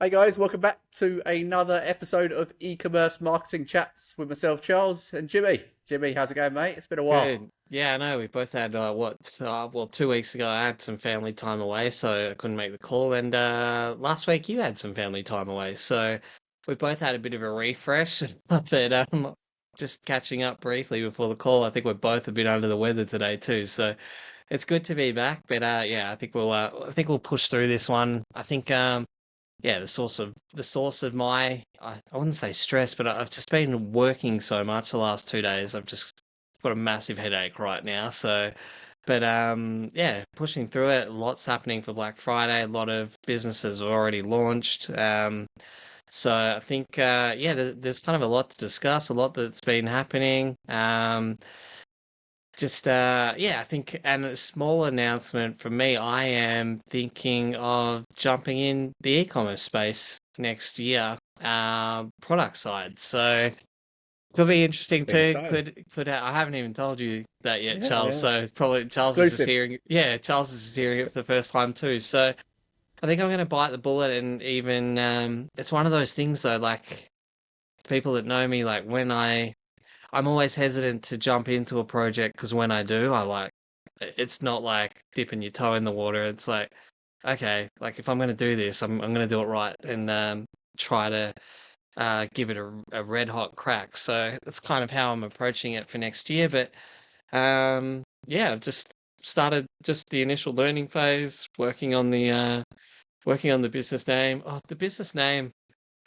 Hey guys, welcome back to another episode of Ecommerce Marketing Chats with myself, Charles, and Jimmy. Jimmy, how's it going, mate? It's been a while. Good. Yeah, I know. We both had 2 weeks ago I had some family time away, so I couldn't make the call. And last week you had some family time away, so we both had a bit of a refresh. But just catching up briefly before the call, I think we're both a bit under the weather today too. So it's good to be back. But yeah, I think we'll push through this one. I think yeah, the source of my I wouldn't say stress, but I've just been working so much the last 2 days. I've just got a massive headache right now. So, but yeah, pushing through it. Lots happening for Black Friday. A lot of businesses have already launched. So I think yeah, there's kind of a lot to discuss. A lot that's been happening. Just yeah, I think, and a small announcement from me, I am thinking of jumping in the e-commerce space next year, product side. So could be interesting Interesting, too. exciting. I haven't even told you that yet, Yeah, Charles. yeah. So probably Exclusive. Charles is just hearing it for the first time too. So I think I'm gonna bite the bullet and even it's one of those things though, like people that know me, like I'm always hesitant to jump into a project because when I do, it's not like dipping your toe in the water. It's like, okay, like if I'm going to do this, I'm going to do it right and try to give it a red hot crack. So that's kind of how I'm approaching it for next year. But yeah, I've just started just the initial learning phase, working on the business name. Oh, the business name.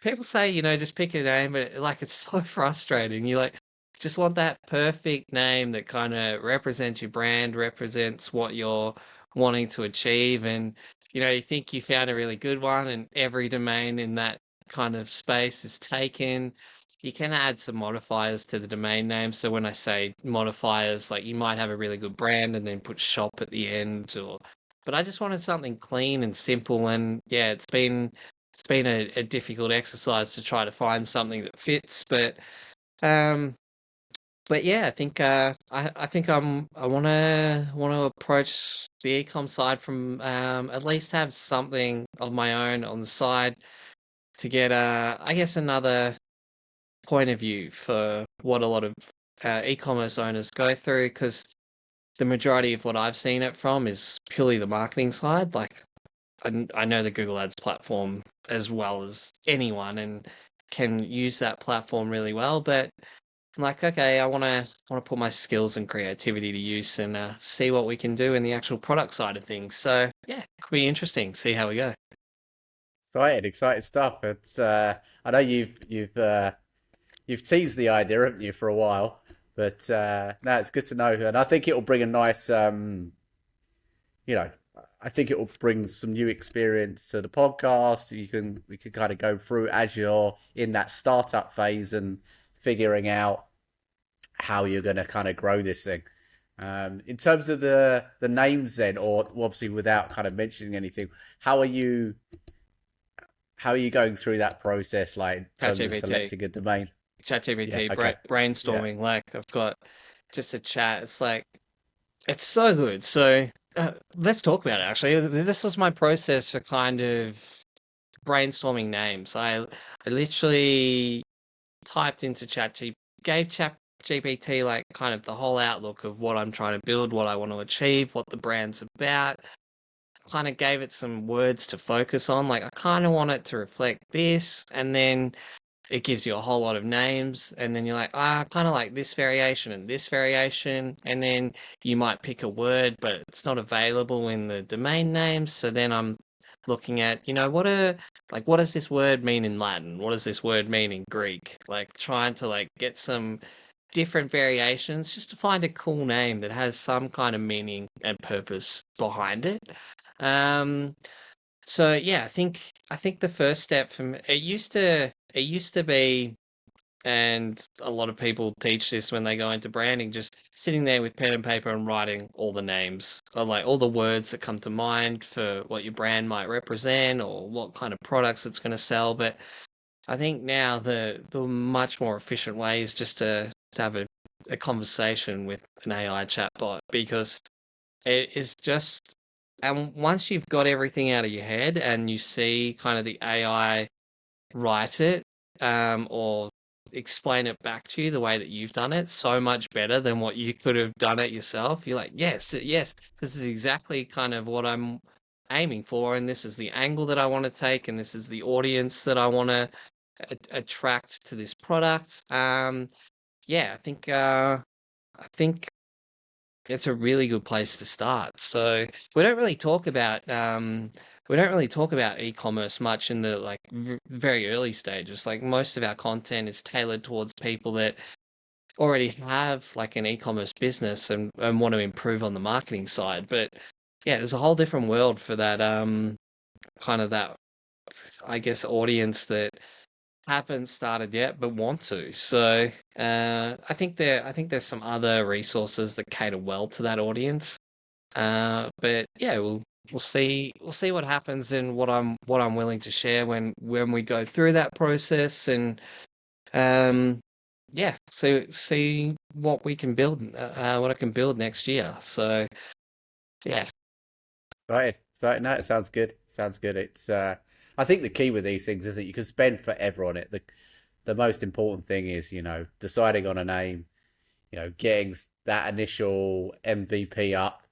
People say, just pick a name, but like it's so frustrating. You like just want that perfect name that kind of represents your brand, represents what you're wanting to achieve, and you think you found a really good one, and every domain in that kind of space is taken. You can add some modifiers to the domain name. So when I say modifiers, like you might have a really good brand and then put shop at the end, or but I just wanted something clean and simple, and yeah, it's been a difficult exercise to try to find something that fits, um, but yeah, I think I think I wanna approach the ecom side from at least have something of my own on the side to get I guess another point of view for what a lot of e-commerce owners go through because the majority of what I've seen it from is purely the marketing side. Like I know the Google Ads platform as well as anyone and can use that platform really well. But I'm like, okay, I want to put my skills and creativity to use and see what we can do in the actual product side of things. So yeah, could be interesting. See how we go. Exciting stuff. It's I know you've teased the idea, haven't you, for a while? But no, it's good to know, and I think it'll bring a nice you know, I think it will bring some new experience to the podcast. We can kind of go through as you're in that startup phase and figuring out how you're going to kind of grow this thing. In terms of the names, then, or obviously without kind of mentioning anything, how are you how are you going through that process, like in terms of ChatGPT, selecting a domain? Yeah. ChatGPT, Okay. Yeah. brainstorming. Like I've got just a chat. It's like it's so good. So let's talk about it. Actually, this was my process for kind of brainstorming names. I literally typed into gave ChatGPT like kind of the whole outlook of what I'm trying to build, what I want to achieve, what the brand's about. Kind of gave it some words to focus on. Like I kind of want it to reflect this, and then it gives you a whole lot of names, and then you're like, kind of like this variation, and then you might pick a word, but it's not available in the domain names. So then I'm looking at, what does this word mean in Latin? What does this word mean in Greek? Like trying to like get some different variations just to find a cool name that has some kind of meaning and purpose behind it. Um, so yeah, I think the first step from it used to be, and a lot of people teach this when they go into branding, just sitting there with pen and paper and writing all the names or like all the words that come to mind for what your brand might represent or what kind of products it's going to sell. But I think now the much more efficient way is just to have a conversation with an AI chatbot because it is just and once you've got everything out of your head and you see kind of the AI write it, or explain it back to you the way that you've done it, so much better than what you could have done it yourself. You're like, yes, yes, this is exactly kind of what I'm aiming for, and this is the angle that I want to take, and this is the audience that I want to attract to this product. Yeah, I think it's a really good place to start. So we don't really talk about e-commerce much in the like very early stages. Like most of our content is tailored towards people that already have like an e-commerce business and want to improve on the marketing side. But yeah, there's a whole different world for that kind of that, I guess, audience that haven't started yet but want to. So I think there's some other resources that cater well to that audience. But yeah, we'll see what happens and what I'm willing to share when we go through that process, and um yeah, see what we can build, what I can build next year. So yeah. Right. Right. No, it sounds good. Sounds good. It's I think the key with these things is that you can spend forever on it. The most important thing is, deciding on a name, getting that initial MVP up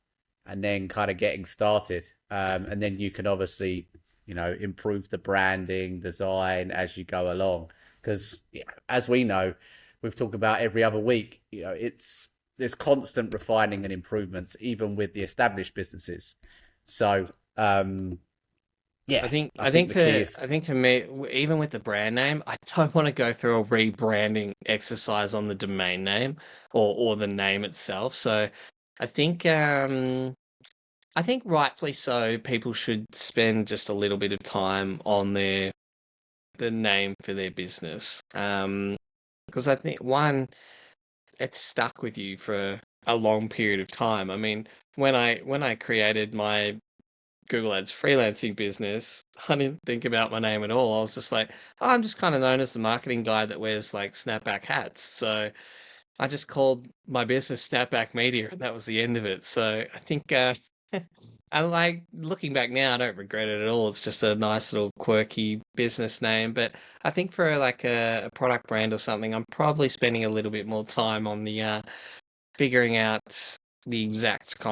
and then kind of getting started. And then you can obviously, improve the branding, design as you go along. Because as we know, we've talked about every other week, there's constant refining and improvements, even with the established businesses. So, I yeah, think I I think think the key for is, I think for me, even with the brand name, I don't want to go through a rebranding exercise on the domain name or the name itself. So I think um I think rightfully so, people should spend just a little bit of time on the name for their business. Because I think one, it's stuck with you for a long period of time. I mean, when I created my Google Ads freelancing business, I didn't think about my name at all. I was just like, oh, I'm just kind of known as the marketing guy that wears like snapback hats. So I just called my business Snapback Media, and that was the end of it. So I think, I like looking back now, I don't regret it at all. It's just a nice little quirky business name. But I think for like a product brand or something, I'm probably spending a little bit more time on the figuring out the exact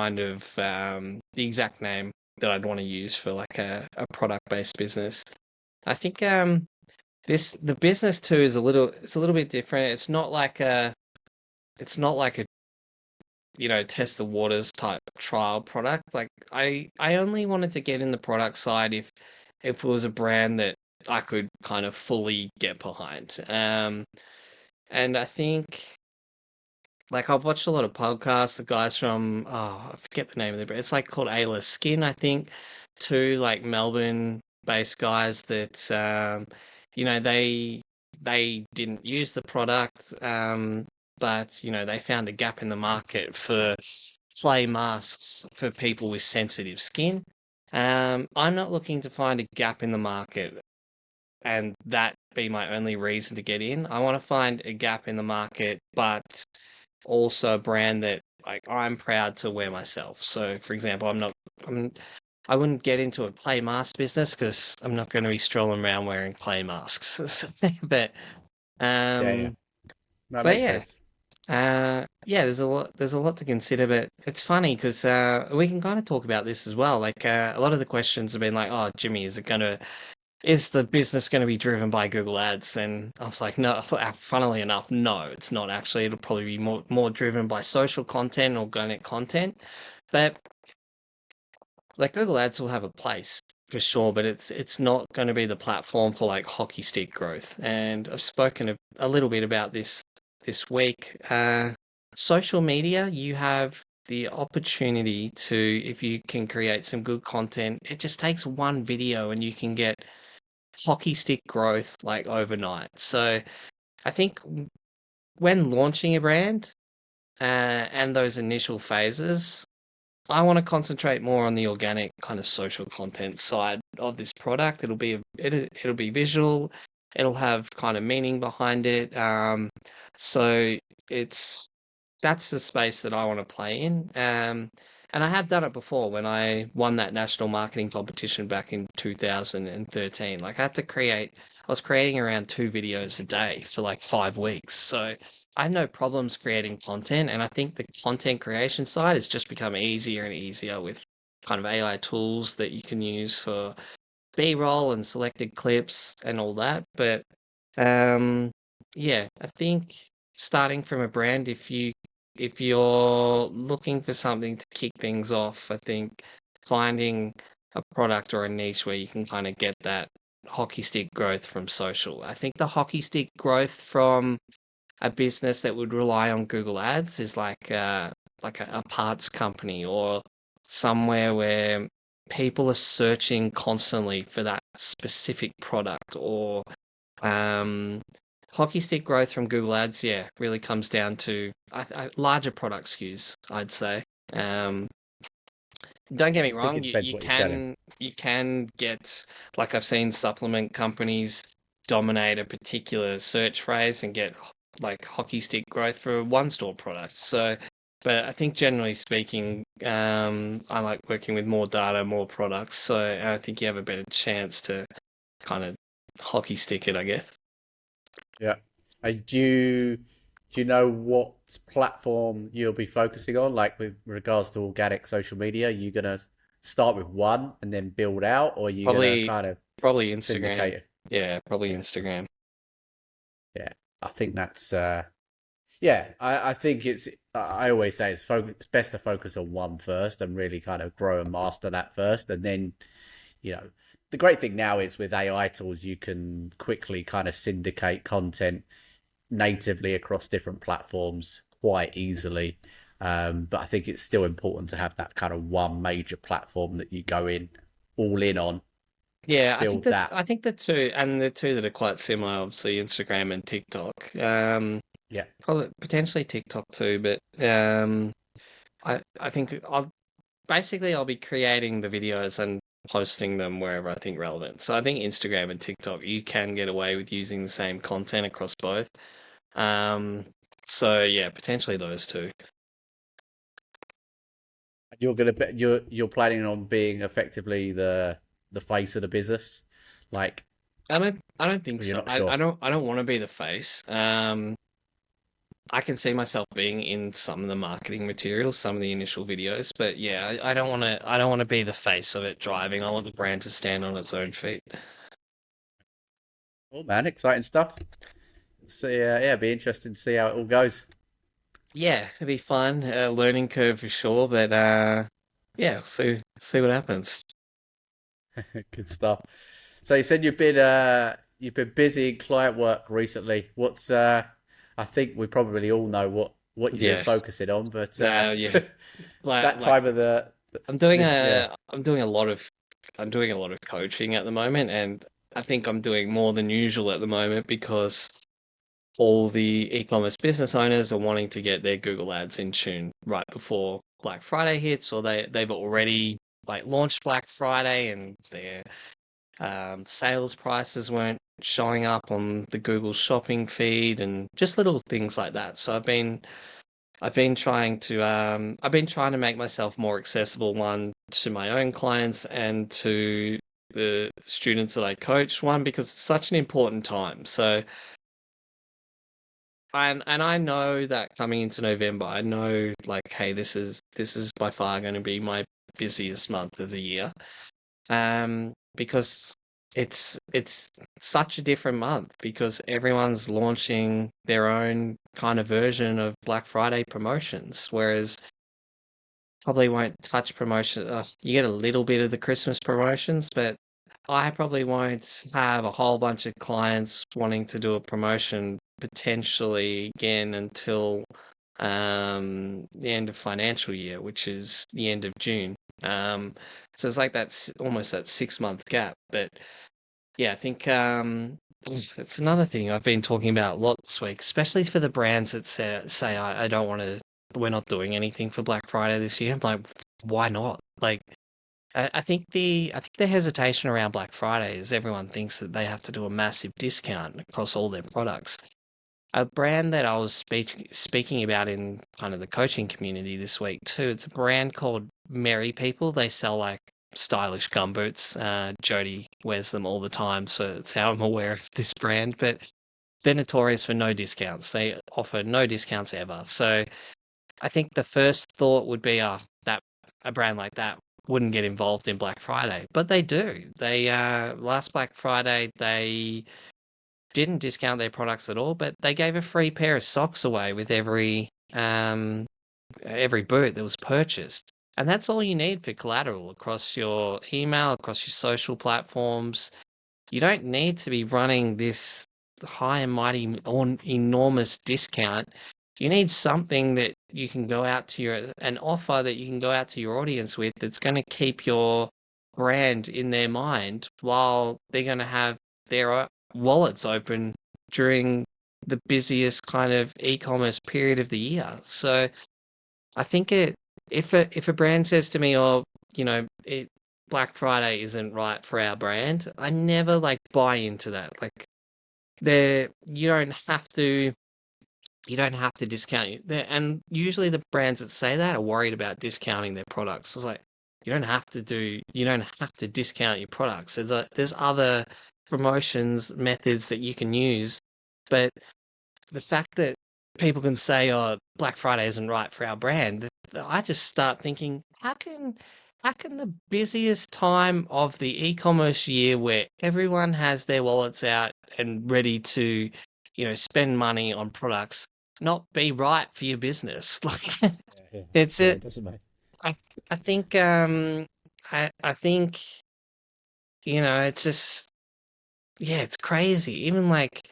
name that I'd want to use for like a product based business. I think the business too is a little bit different. It's not like a test the waters type trial product. Like I only wanted to get in the product side if it was a brand that I could kind of fully get behind. And I think, like, I've watched a lot of podcasts. The guys from, I forget the name of the brand. It's like called A-List Skin, I think. Two like Melbourne-based guys that they didn't use the product, but they found a gap in the market for clay masks for people with sensitive skin. I'm not looking to find a gap in the market and that be my only reason to get in. I want to find a gap in the market, but also a brand that like I'm proud to wear myself. So, for example, I wouldn't get into a clay mask business because I'm not going to be strolling around wearing clay masks. But yeah, yeah, um, that but makes yeah, sense. yeah, there's a lot to consider, but it's funny because we can kind of talk about this as well. Like a lot of the questions have been like, "Oh, Jimmy, is the business going to be driven by Google Ads?" And I was like, no, funnily enough, no, it's not actually. It'll probably be more driven by social content, organic content. But like Google Ads will have a place for sure, but it's not going to be the platform for like hockey stick growth. And I've spoken a little bit about this week. Social media, you have the opportunity to, if you can create some good content, it just takes one video and you can get hockey stick growth like overnight. So I think when launching a brand and those initial phases, I want to concentrate more on the organic kind of social content side of this product. It'll be visual. It'll have kind of meaning behind it. So it's that's the space that I want to play in. And I have done it before when I won that national marketing competition back in 2013. Like I was creating around 2 videos a day for like 5 weeks. So I had no problems creating content. And I think the content creation side has just become easier and easier with kind of AI tools that you can use for B-roll and selected clips and all that. But um, yeah, I think starting from a brand, if you're looking for something to kick things off, I think finding a product or a niche where you can kind of get that hockey stick growth from social. I think the hockey stick growth from a business that would rely on Google Ads is like a parts company or somewhere where people are searching constantly for that specific product or um, hockey stick growth from Google Ads, yeah, really comes down to larger product SKUs, I'd say. Um, don't get me I think wrong, it depends what you're selling. you can get like I've seen supplement companies dominate a particular search phrase and get like hockey stick growth for one store products. So, but I think generally speaking, I like working with more data, more products. So I think you have a better chance to kind of hockey stick it, I guess. Yeah. Do you know what platform you'll be focusing on? Like with regards to organic social media, you gonna start with one and then build out, or are you gonna Probably, kind of probably Instagram. syndicate it? Yeah, probably Yeah, Instagram. yeah. I think that's yeah. I think I always say it's best to focus on one first and really kind of grow and master that first, and then you know the great thing now is with AI tools you can quickly kind of syndicate content natively across different platforms quite easily. But I think it's still important to have that kind of one major platform that you go in all in on, Yeah, build that. I think the two and the two that are quite similar, obviously Instagram and TikTok. Yeah, Probably potentially TikTok too, but I think I'll be creating the videos and posting them wherever I think relevant. So I think Instagram and TikTok you can get away with using the same content across both. Um, so yeah, potentially those two. you're planning on being effectively the face of the business, like, I don't think or you're so. not sure. I don't want to be the face. I can see myself being in some of the marketing materials, some of the initial videos, but yeah, I don't want to be the face of it driving. I want the brand to stand on its own feet. Oh man, exciting stuff. So yeah, it'd be interesting to see how it all goes. Yeah, it'd be fun. Learning curve for sure, but yeah, see what happens. Good stuff. So you said you've been busy in client work recently. What's I think we probably all know what you've been Yeah, focusing on, but no, yeah, that like time of the this yeah. I'm doing a lot of I'm doing a lot of coaching at the moment, and I think I'm doing more than usual at the moment because all the e-commerce business owners are wanting to get their Google Ads in tune right before Black Friday hits, or they've already like launched Black Friday and their sales prices weren't showing up on the Google shopping feed and just little things like that. So I've been trying to make myself more accessible, one to my own clients and to the students that I coach, one because it's such an important time. So and I know that coming into November, I know like, hey, this is by far going to be my busiest month of the year. Because it's such a different month because everyone's launching their own kind of version of Black Friday promotions, whereas probably won't touch promotion. You get a little bit of the Christmas promotions, but I probably won't have a whole bunch of clients wanting to do a promotion potentially again until the end of financial year, which is the end of June. So it's like that's almost that 6 month gap. But yeah, I think it's another thing I've been talking about a lot this week, especially for the brands that say I don't want to, we're not doing anything for Black Friday this year. I'm like, why not? Like, I think the hesitation around Black Friday is everyone thinks that they have to do a massive discount across all their products. A brand that I was speaking about in kind of the coaching community this week too. It's a brand called Merry People. They sell like stylish gumboots. Jody wears them all the time, so that's how I'm aware of this brand. But they're notorious for no discounts. They offer no discounts ever. So I think the first thought would be, that a brand like that wouldn't get involved in Black Friday, but they do. They last Black Friday they didn't discount their products at all, but they gave a free pair of socks away with every boot that was purchased. And that's all you need for collateral across your email, across your social platforms. You don't need to be running this high and mighty or enormous discount. You need something that you can go out to an offer that you can go out to your audience with that's going to keep your brand in their mind while they're going to have their wallets open during the busiest kind of e-commerce period of the year. So I think if a brand says to me, "Oh, Black Friday isn't right for our brand," I never like buy into that. Like, there, you don't have to discount you there. And usually the brands that say that are worried about discounting their products. It's like you don't have to discount your products. There's other promotions methods that you can use, but the fact that people can say, "Oh, Black Friday isn't right for our brand," I just start thinking, how can the busiest time of the e-commerce year, where everyone has their wallets out and ready to, spend money on products, not be right for your business? Like, Yeah, yeah, it's yeah. it. It doesn't make. I I think I think it's just, yeah, it's crazy. Even like,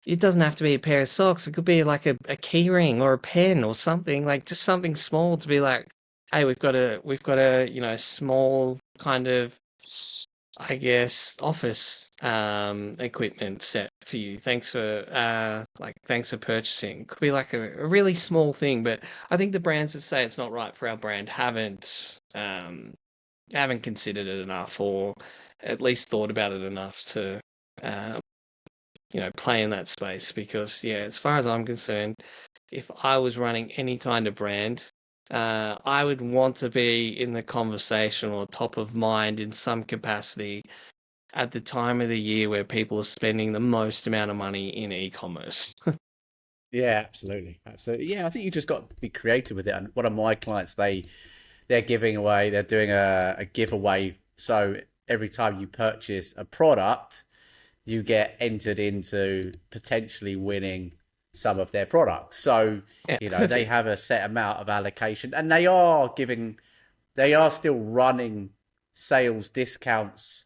it doesn't have to be a pair of socks. It could be like a key ring or a pen or something, like just something small to be like, hey, we've got a small kind of, I guess, office equipment set for you. Thanks for purchasing. Could be like a really small thing, but I think the brands that say it's not right for our brand haven't considered it enough, or at least thought about it enough to um, play in that space. Because, yeah, as far as I'm concerned, if I was running any kind of brand, I would want to be in the conversation or top of mind in some capacity at the time of the year where people are spending the most amount of money in e-commerce. Yeah, absolutely, absolutely. Yeah, I think you just got to be creative with it. And one of my clients, they're giving away, they're doing a giveaway. So every time you purchase a product, you get entered into potentially winning some of their products. So, Yeah, they perfect. have a set amount of allocation, and they are still running sales discounts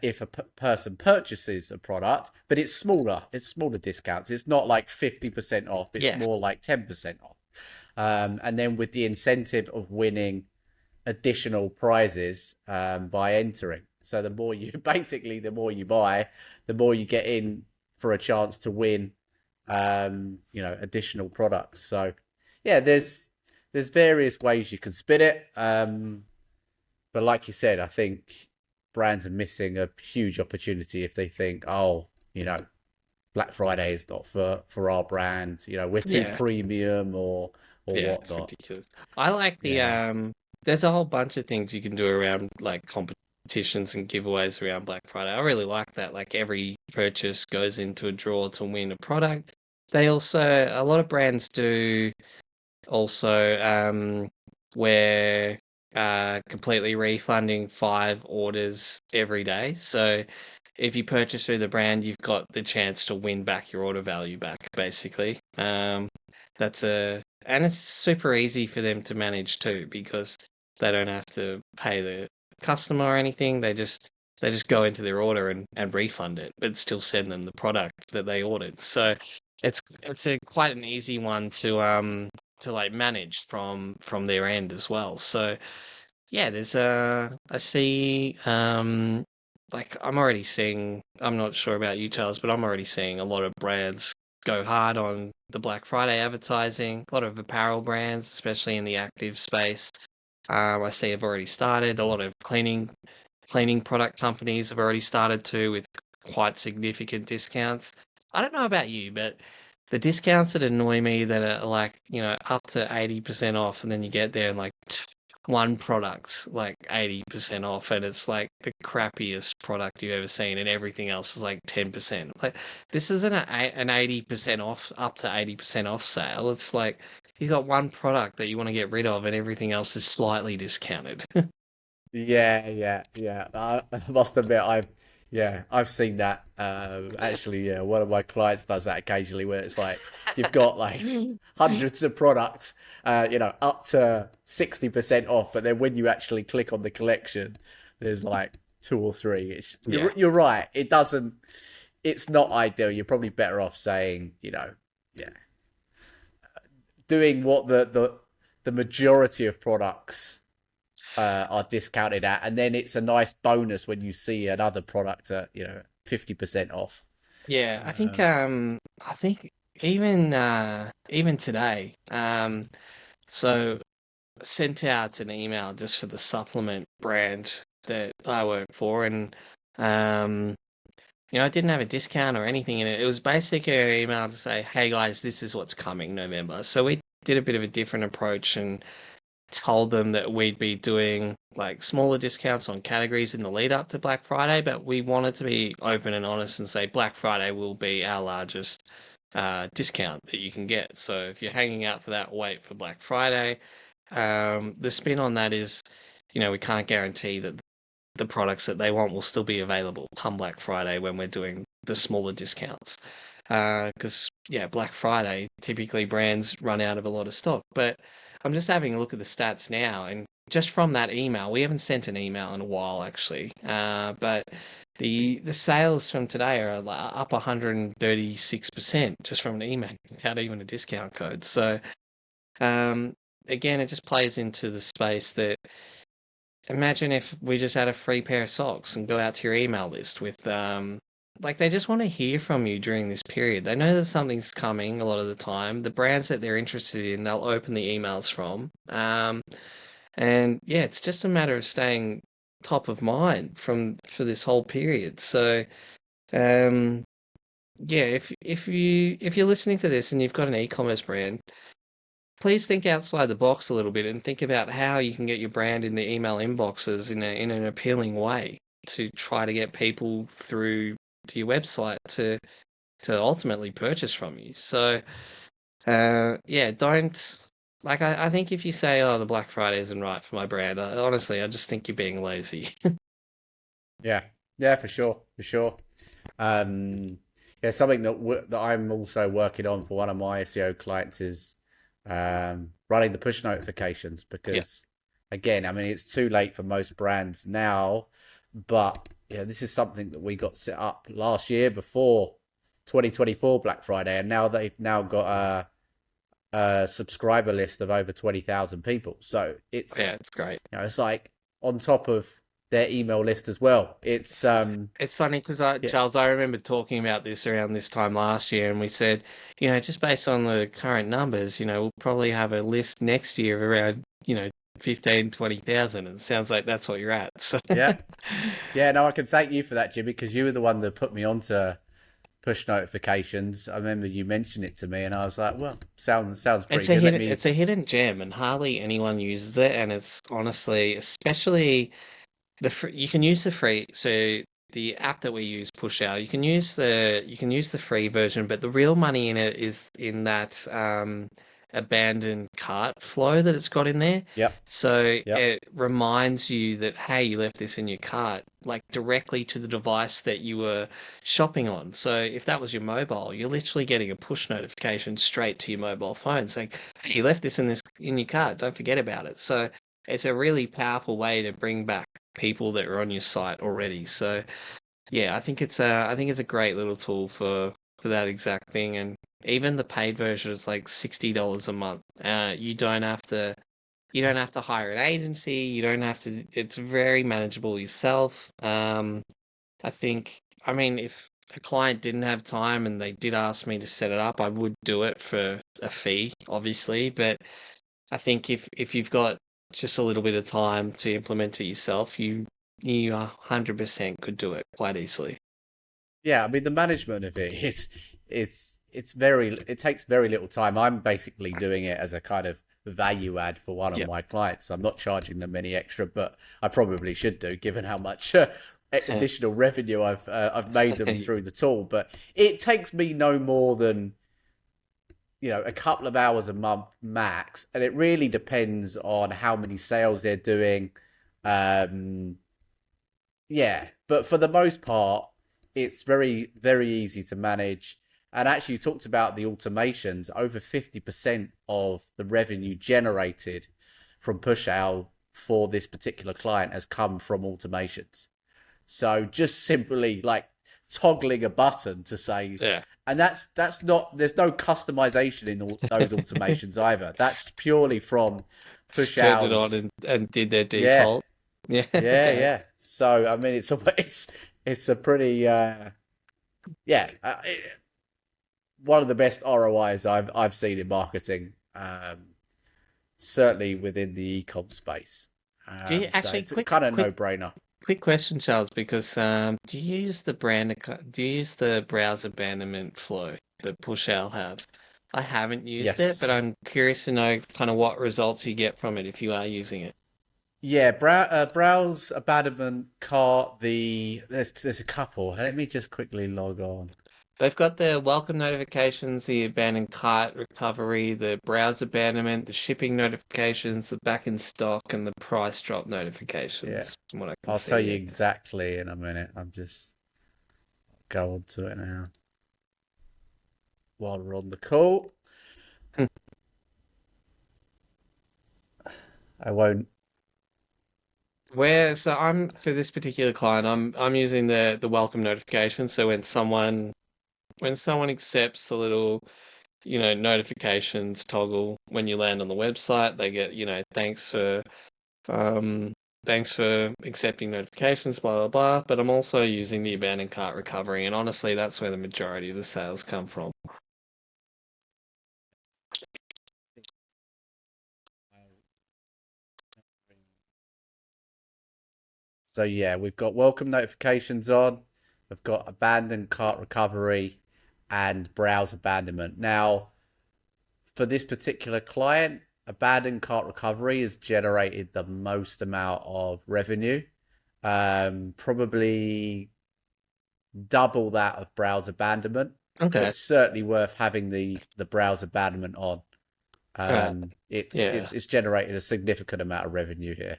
if a person purchases a product, but it's smaller. It's smaller discounts. It's not like 50% off. It's Yeah, more like 10% off. And then with the incentive of winning additional prizes by entering. So the more you basically, the more you buy, the more you get in for a chance to win, additional products. So yeah, there's various ways you can spin it. But like you said, I think brands are missing a huge opportunity if they think, oh, Black Friday is not for our brand. We're too yeah. premium or Yeah, it's whatnot. ridiculous. I like Yeah. there's a whole bunch of things you can do around like competitions and giveaways around Black Friday. I really like that. Like, every purchase goes into a draw to win a product. They also, a lot of brands do also, where completely refunding 5 orders every day. So if you purchase through the brand, you've got the chance to win back your order value back, basically. And it's super easy for them to manage too, because they don't have to pay the customer or anything. They just go into their order and refund it, but still send them the product that they ordered. So it's a quite an easy one to like manage from their end as well. So yeah, I see, like, I'm already seeing, I'm not sure about you, Charles, but I'm already seeing a lot of brands go hard on the Black Friday advertising. A lot of apparel brands, especially in the active space. I see have already started. A lot of cleaning product companies have already started too, with quite significant discounts. I don't know about you, but the discounts that annoy me that are like, up to 80% off, and then you get there and like one product's like 80% off, and it's like the crappiest product you've ever seen, and everything else is like 10%. Like, this isn't an 80% off, up to 80% off sale. It's like you've got one product that you want to get rid of, and everything else is slightly discounted. Yeah, yeah, yeah. I must admit, I've seen that. Actually, yeah, one of my clients does that occasionally, where it's like you've got like hundreds of products, up to 60% off, but then when you actually click on the collection, there's like two or three. Yeah. You're right. It doesn't. It's not ideal. You're probably better off saying, yeah, doing what the majority of products are discounted at, and then it's a nice bonus when you see another product at 50% off. Yeah, I think even today, so sent out an email just for the supplement brand that I work for, and um it didn't have a discount or anything in it. It was basically an email to say, "Hey guys, this is what's coming November." So we did a bit of a different approach and told them that we'd be doing like smaller discounts on categories in the lead up to Black Friday, but we wanted to be open and honest and say Black Friday will be our largest discount that you can get. So if you're hanging out for that, wait for Black Friday. The spin on that is, we can't guarantee that the products that they want will still be available come Black Friday when we're doing the smaller discounts. Because yeah, Black Friday typically brands run out of a lot of stock. But I'm just having a look at the stats now, and just from that email, we haven't sent an email in a while actually. But the sales from today are up 136% just from an email without even a discount code. So um, again, it just plays into the space that imagine if we just had a free pair of socks and go out to your email list with like they just want to hear from you during this period. They know that something's coming a lot of the time. The brands that they're interested in, they'll open the emails from. And yeah, it's just a matter of staying top of mind for this whole period. So um yeah, if you're listening to this and you've got an e-commerce brand, please think outside the box a little bit and think about how you can get your brand in the email inboxes in an appealing way to try to get people through to your website to ultimately purchase from you. So yeah, don't like I think if you say, oh, the Black Friday isn't right for my brand, honestly, I just think you're being lazy. Yeah, yeah, for sure, for sure. Um, yeah, something that I'm also working on for one of my SEO clients is running the push notifications Yeah. because, again, I mean, it's too late for most brands now, but yeah, this is something that we got set up last year before 2024 Black Friday, and now they've now got a subscriber list of over 20,000 people. So Yeah, it's it's great. it's like on top of their email list as well. It's It's funny because yeah, Charles, I remember talking about this around this time last year, and we said, just based on the current numbers, we'll probably have a list next year of around, 15, 20,000. And it sounds like that's what you're at. So yeah. Yeah, no, I can thank you for that, Jimmy, because you were the one that put me onto push notifications. I remember you mentioned it to me, and I was like, "Well, sounds pretty good." Let me. it's a hidden gem, and hardly anyone uses it. And it's honestly, especially you can use the free. So the app that we use, Push Out, you can use the free version, but the real money in it is in that abandoned cart flow that it's got in there. Yep, So yep. it reminds you that, hey, you left this in your cart, like directly to the device that you were shopping on. So if that was your mobile, you're literally getting a push notification straight to your mobile phone saying, hey, you left this in your cart, don't forget about it. So it's a really powerful way to bring back people that are on your site already. So yeah, I think it's a great little tool for that exact thing. And even the paid version is like $60 a month. You don't have to hire an agency. You don't have to. It's very manageable yourself. I think. I mean, if a client didn't have time and they did ask me to set it up, I would do it for a fee, obviously. But I think if you've got just a little bit of time to implement it yourself, you 100% could do it quite easily. Yeah, I mean the management of it is it takes very little time. I'm basically doing it as a kind of value add for one of Yep. my clients. I'm not charging them any extra, but I probably should do, given how much additional revenue I've made them through the tool. But it takes me no more than a couple of hours a month max, and it really depends on how many sales they're doing. Um, yeah, but for the most part, it's very, very easy to manage. And actually, you talked about the automations. Over 50% of the revenue generated from push out for this particular client has come from automations. So just simply like toggling a button to say, Yeah. and that's not, there's no customization in all those automations either. That's purely from Just push turned it on outs. and did their Yeah, default. Yeah. yeah. So I mean, it's a pretty yeah, one of the best ROIs I've seen in marketing. Certainly within the ecom space. Do you So actually it's kind of no brainer. quick question, Charles, because do you use the do you use the browser abandonment flow that Pushal have? I haven't used it, but Yes. I'm curious to know kind of what results you get from it if you are using it. Yeah, browse abandonment cart. There's a couple. Let me just quickly log on. They've got the welcome notifications, the abandoned cart recovery, the browse abandonment, the shipping notifications, the back in stock, and the price drop Yeah, notifications, from what I can I'll tell see you here. exactly in a minute. I'm just go on to it now while we're on the call. I won't. Where so I'm for this particular client, I'm using the welcome notification. So when someone accepts the little, notifications toggle when you land on the website, they get, um thanks for accepting notifications, blah blah blah. But I'm also using the abandoned cart recovery, and honestly, that's where the majority of the sales come from. So yeah, we've got welcome notifications on. We've got abandoned cart recovery and browse abandonment. Now, for this particular client, abandoned cart recovery has generated the most amount of revenue. Probably double that of browse abandonment, but Okay. certainly worth having the browse abandonment on. Uh, It's yeah. it's generated a significant amount of revenue here.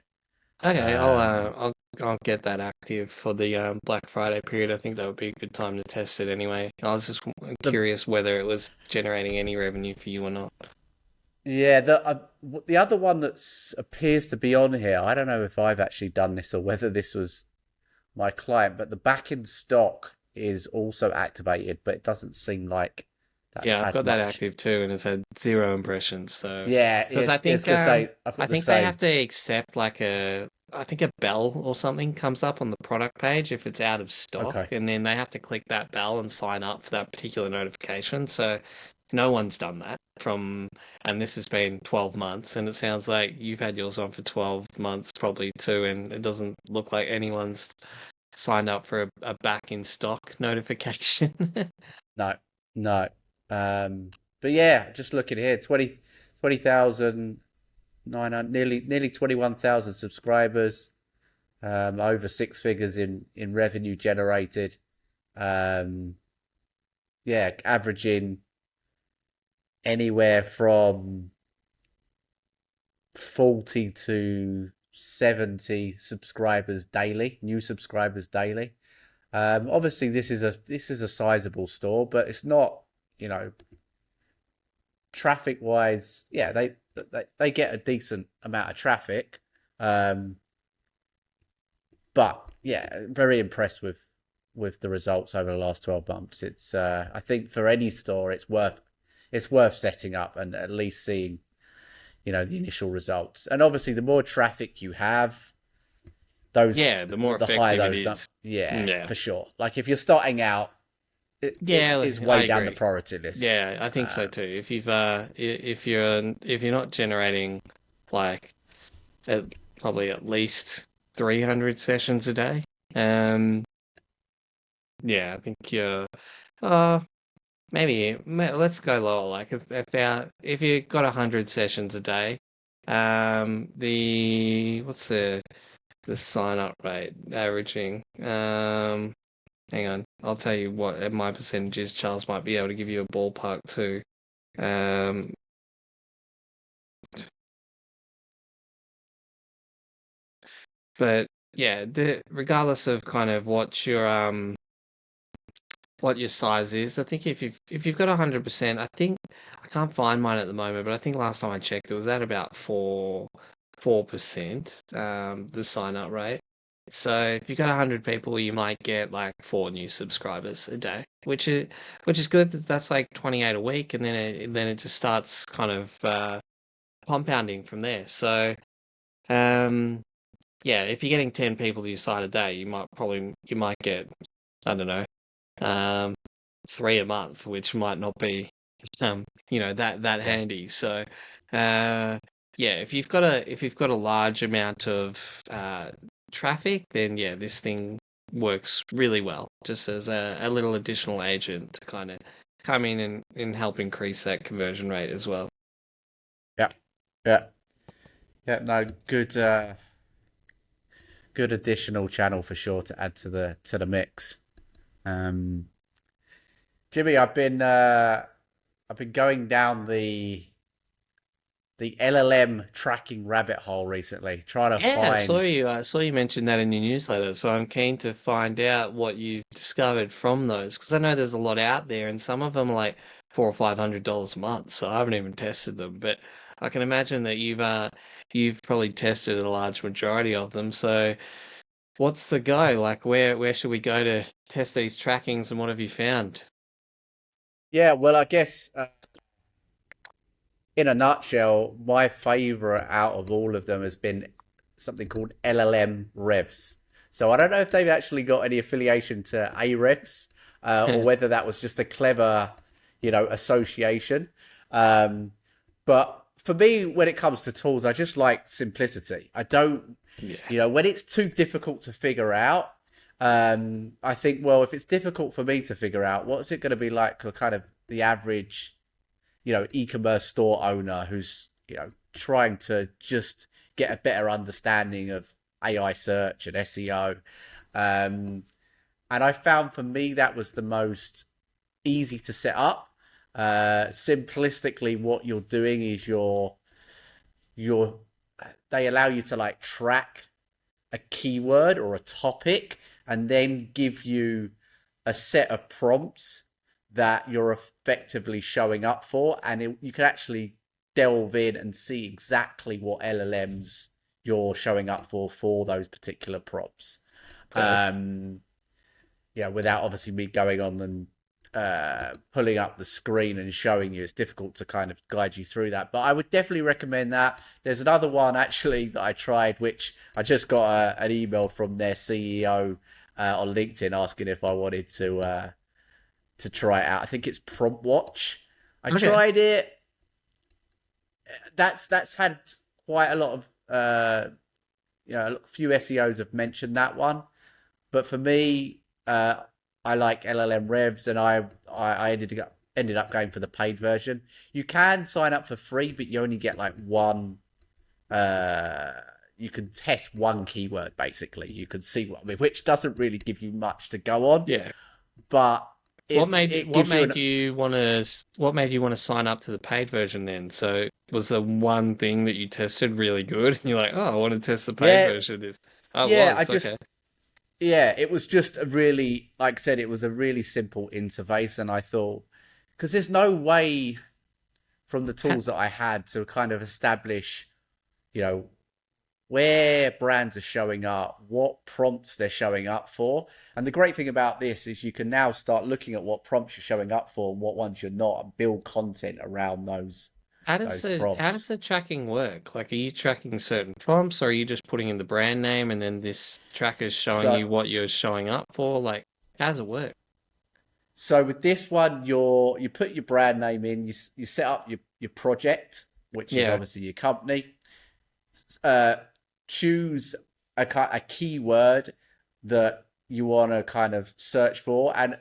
Okay, Um, I'll get that active for the Black Friday period. I think that would be a good time to test it anyway. I was just the curious whether it was generating any revenue for you or not. Yeah, the other one that appears to be on here, I don't know if I've actually done this or whether this was my client, but the back in stock is also activated, but it doesn't seem like that's Yeah, I've had got that much. active too, and it's had zero impressions. So, Yeah, because it's gonna say I've I got the think they have same. to accept like I think a bell or something comes up on the product page if it's out of stock, Okay, and then they have to click that bell and sign up for that particular notification. So, no one's done that and this has been 12 months, and it sounds like you've had yours on for 12 months probably too, and it doesn't look like anyone's signed up for a back in stock notification. no, no. Um, but yeah, just looking here, 20,900, nearly 21,000 subscribers. Over six figures in revenue generated. Um, yeah, averaging anywhere from 40 to 70 subscribers daily, new subscribers daily. Obviously, this is a sizable store, but it's not, you know, traffic wise. Yeah, they get a decent amount of traffic. Um, but yeah, very impressed with the results over the last 12 months. It's I think for any store, it's worth setting up and at least seeing the initial results. And obviously, the more traffic you have, those Yeah, the more the higher effective it those. is. Yeah, Yeah. for sure. Like if you're starting out, it's Yeah, it's I way down the agree. priority list. Yeah, I think so Um, too. If you've if you're not generating like probably at least 300 sessions a day, um, yeah, I think you're uh let's go lower. Like if you got 100 sessions a day, the what's the sign up rate averaging? Hang on, I'll tell you what my percentage is. Charles might be able to give you a ballpark too. Um, but yeah, regardless of kind of what your size is. I think if you've got 100%, I think I can't find mine at the moment, but I think last time I checked, it was at about 4%, the sign up rate. So if you've got 100 people, you might get like 4 new subscribers a day, which is good. That's like 28 a week, and then it just starts kind of compounding from there. So um, yeah, if you're getting 10 people to your site a day, you might get, I don't know, um, 3 a month, which might not be, that Yeah. handy. So, uh, yeah, if you've got a large amount of traffic, then yeah, this thing works really well, just as a little additional agent to kind of come in and help increase that conversion rate as well. Yeah. Yeah. Yeah. No, good additional channel for sure to add to the mix. Um, Jimmy, I've been going down the LLM tracking rabbit hole recently, trying to Yeah, find. I saw you mention that in your newsletter, so I'm keen to find out what you've discovered from those because I know there's a lot out there, and some of them are like $400 or $500 a month. So I haven't even tested them, but I can imagine that you've probably tested a large majority of them. So what's the go? Like, where should we go to test these trackings, and what have you found? Yeah, well, I guess in a nutshell, my favorite out of all of them has been something called LLM Revs. So I don't know if they've actually got any affiliation to Arevs, or whether that was just a clever, association. Um, but for me, when it comes to tools, I just like simplicity. I don't, Yeah. when it's too difficult to figure out, I think, well, if it's difficult for me to figure out, what's it going to be like for kind of the average, e-commerce store owner who's, trying to just get a better understanding of AI search and SEO. And I found for me that was the most easy to set up. Simplistically, what you're doing is you're they allow you to like track a keyword or a topic and then give you a set of prompts that you're effectively showing up for. And you can actually delve in and see exactly what LLMs you're showing up for those particular prompts. Okay. Um, yeah, without obviously me going on and pulling up the screen and showing you. It's difficult to kind of guide you through that. But I would definitely recommend that. There's another one actually that I tried, which I just got an email from their CEO on LinkedIn asking if I wanted to try it out. I think it's PromptWatch. I Okay. tried it. That's had quite a lot of a few SEOs have mentioned that one. But for me, I like LLM Revs, and I ended up going for the paid version. You can sign up for free, but you only get like one. Uh, you can test one keyword basically. You can see what I mean, which doesn't really give you much to go on, Yeah. but What it's made it what gives you made an you want to what made you want to sign up to the paid version then? So was the one thing that you tested really good and you're like, "Oh, I want to test the paid yeah version of this." Oh, it yeah. I was. Okay. just yeah, it was just a really, like I said, it was a really simple interface, and I thought because there's no way from the Ha- tools that I had to kind of establish, you know, where brands are showing up, what prompts they're showing up for. And the great thing about this is you can now start looking at what prompts you're showing up for and what ones you're not, and build content around those how prompts. does the tracking work? Like, are you tracking certain prompts, or are you just putting in the brand name and then this tracker's showing So you what you're showing up for? Like, how does it work? so with this one, you put your brand name in, you set up your project, which is Yeah. obviously your company. uh, Choose a keyword that you want to kind of search for, and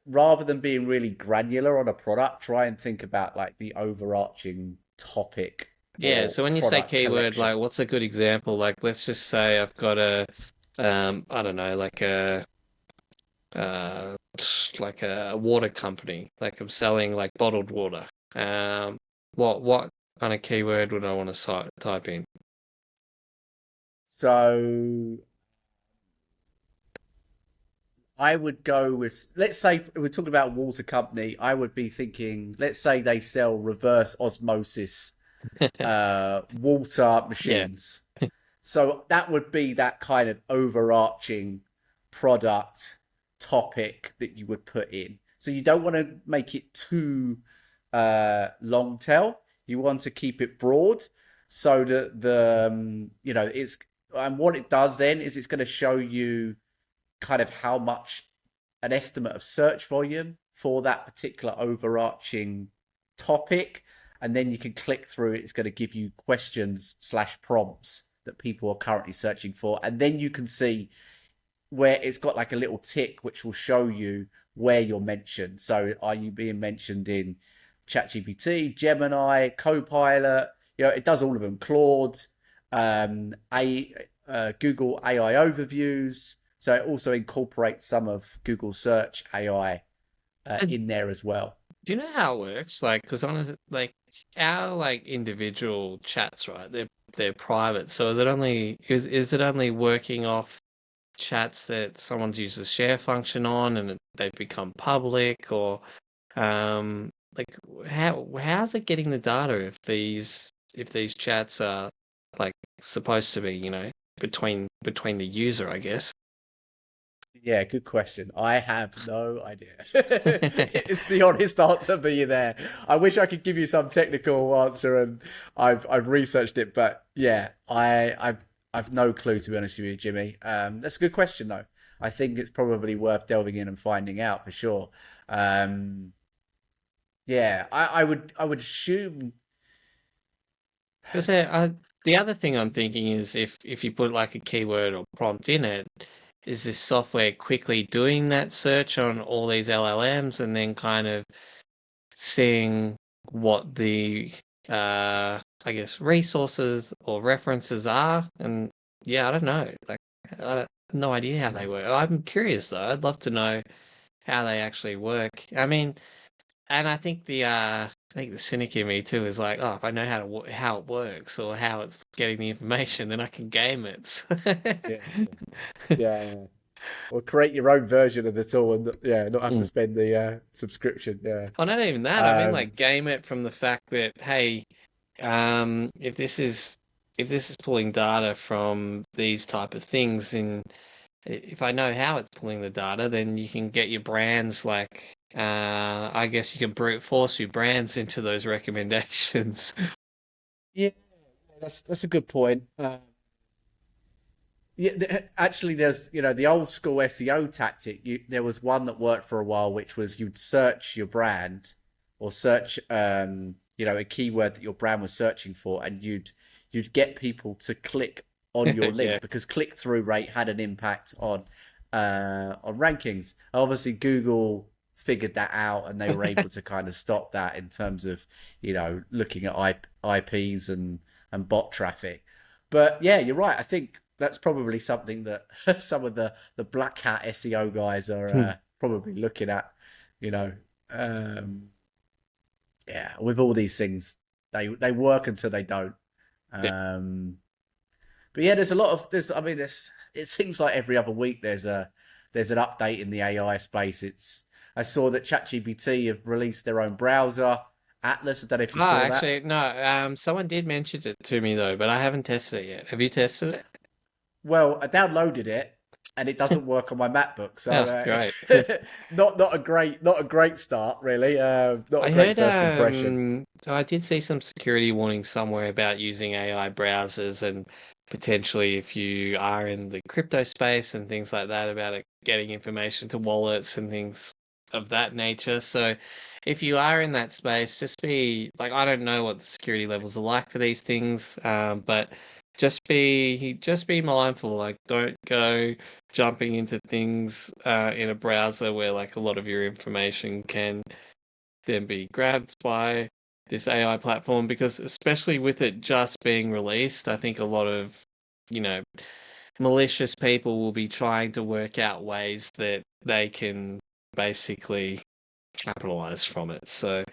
rather than being really granular on a product, try and think about like the overarching topic Yeah, or so when you say product keyword, collection. like what's a good example? Like let's just say I've got a I don't know, uh like a water company. Like I'm selling like bottled water. Um what kind of keyword would I want to type in? So I would go with, let's say we're talking about a water company. I would be thinking, let's say they sell reverse osmosis water Yeah. machines. So that would be that kind of overarching product topic that you would put in. So you don't want to make it too long tail. You want to keep it broad so that it's, and what it does then is it's going to show you kind of how much, an estimate of search volume for that particular overarching topic, and then you can click through it. It's going to give you questions slash prompts that people are currently searching for, and then you can see where it's got like a little tick which will show you where you're mentioned. So are you being mentioned in ChatGPT, Gemini, Copilot? It does all of them. Claude, a Google AI overviews. So it also incorporates some of Google Search AI And in there as well. do you know how it works? Like, because on like our like individual chats, right? They're private. So is it only working off chats that someone's used the share function on and they've become public, or like how's it getting the data if these chats are like supposed to be, between the user, I guess. Yeah, good question. I have no idea. It's the honest answer for you there. I wish I could give you some technical answer, and I've researched it, but yeah, I've no clue, to be honest with you, Jimmy. That's a good question though. I think it's probably worth delving in and finding out for sure. Um, yeah, I would assume. Because the other thing I'm thinking is if you put like a keyword or prompt in it, is this software quickly doing that search on all these LLMs and then kind of seeing what the I guess resources or references are? And yeah, I don't know. Like I have no idea how they work. I'm curious though. I'd love to know how they actually work. I mean, and I think the cynic in me too is like, oh, if I know how it works or how it's getting the information, then I can game it. Yeah, yeah. Or create your own version of the tool, and yeah, not have to Mm. spend the subscription. Yeah. Oh, not even that. I mean, Um, like game it from the fact that hey, if if this is pulling data from these type of things, and if I know how it's pulling the data, then you can get your brands like I guess you can brute force your brands into those recommendations. yeah, that's a good point. Yeah, actually, there's the old school SEO tactic. There was one that worked for a while, which was you'd search your brand or search a keyword that your brand was searching for, and you'd get people to click on your Yeah. link because click through rate had an impact on rankings. Obviously, Google figured that out, and they were able to kind of stop that in terms of looking at IPs and bot traffic. But yeah, you're right. I think that's probably something that some of the black hat SEO guys are probably looking at. You know, um, yeah, with all these things, they work until they don't. Yeah. Um, but yeah, there's a lot of there's. I mean, there's. It seems like every other week there's an update in the AI space. I saw that ChatGPT have released their own browser, Atlas. I don't know if you Ah, saw that. actually, no. Someone did mention it to me though, but I haven't tested it yet. Have you tested it? Well, I downloaded it and it doesn't work on my MacBook, so Oh, great. not a great start really. Not a I great heard, first impression. I did see some security warnings somewhere about using AI browsers and potentially if you are in the crypto space and things like that about it getting information to wallets and things of that nature. So if you are in that space, just be like, I don't know what the security levels are like for these things, but just be mindful. Like, don't go jumping into things in a browser where like a lot of your information can then be grabbed by this AI platform, because especially with it just being released, I think a lot of, you know, malicious people will be trying to work out ways that they can basically capitalize from it. So,